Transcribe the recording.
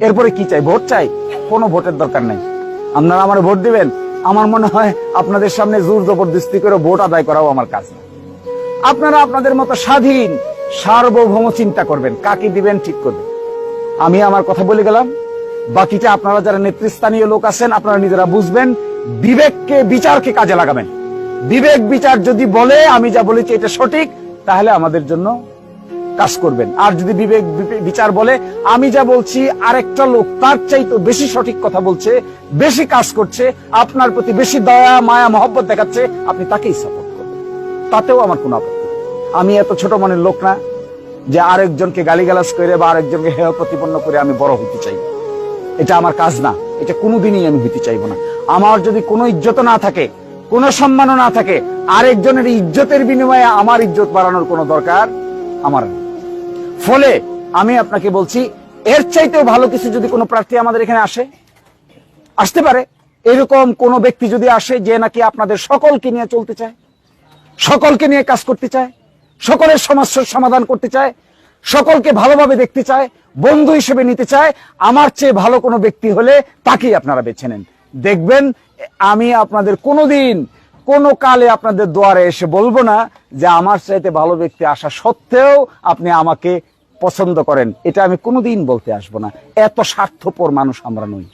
এরপরে কি চাই? ভোট চাই? কোনো ভোটের দরকার নাই। আপনারা আমার ভোট দিবেন, আমার মনে হয় আপনাদের সামনে জোর জবরদস্তি করে ভোট আদায় করাও আমার কাজ না। আপনারা আপনাদের মতো স্বাধীন সার্বভৌম চিন্তা করবেন, কাকে দিবেন ঠিক করবেন। আমি আমার কথা বলে গেলাম, বাকিটা আপনারা যারা নেতৃস্থানীয় লোক আছেন আপনারা নিজেরা বুঝবেন। বিবেককে, বিচারকে কাজে লাগাবেন। বিবেক বিচার যদি বলে আমি যা বলেছি এটা সঠিক, তাহলে আমাদের জন্য কাজ করবেন। আর যদি বিবেক বিচার বলে আমি যা বলছি আরেকটা লোক তার চাইতে বেশি সঠিক কথা বলছে, বেশি কাজ করছে, আপনার প্রতি বেশি দয়া মায়া মহব্বত দেখাচ্ছে, আপনি তাকেই সাপোর্ট করবেন, তাতেও আমার কোনো আপত্তি নেই। আমি এত ছোট মনের লোক না যে আরেকজনকে গালিগালাজ করে বা আরেকজনকে হেয় প্রতিপন্ন করে আমি বড় হইতে চাই। এটা আমার কাজ না, এটা কোনোদিনই আমি হইতে চাইবো না। আমার যদি কোনো ইজ্জত না থাকে, কোনো সম্মানও না থাকে, আরেকজনের ইজ্জতের বিনিময়ে আমার ইজ্জত বাড়ানোর কোনো দরকার আমার নেই। ফলে আমি আপনাকে বলছি, এর চাইতেও ভালো কিছু যদি কোনো প্রার্থী আমাদের এখানে আসতে পারে, এরকম কোন ব্যক্তি যদি আসে যে নাকি আপনাদের সকলকে নিয়ে চলতে চায়, সকলকে নিয়ে কাজ করতে চায়, সকলের সমস্যার সমাধান করতে চায়, সকলকে ভালোভাবে দেখতে চায়, বন্ধু হিসেবে নিতে চায়, আমার চেয়ে ভালো কোনো ব্যক্তি হলে তাকেই আপনারা বেছে নেন। দেখবেন আমি আপনাদের কোনোদিন কোনো কালে আপনাদের দুয়ারে এসে বলবো না যে আমার চাইতে ভালো ব্যক্তি আসা সত্ত্বেও আপনি আমাকে পছন্দ করেন। এটা আমি কোনোদিন বলতে আসবো না। এত স্বার্থপর মানুষ আমরা নই।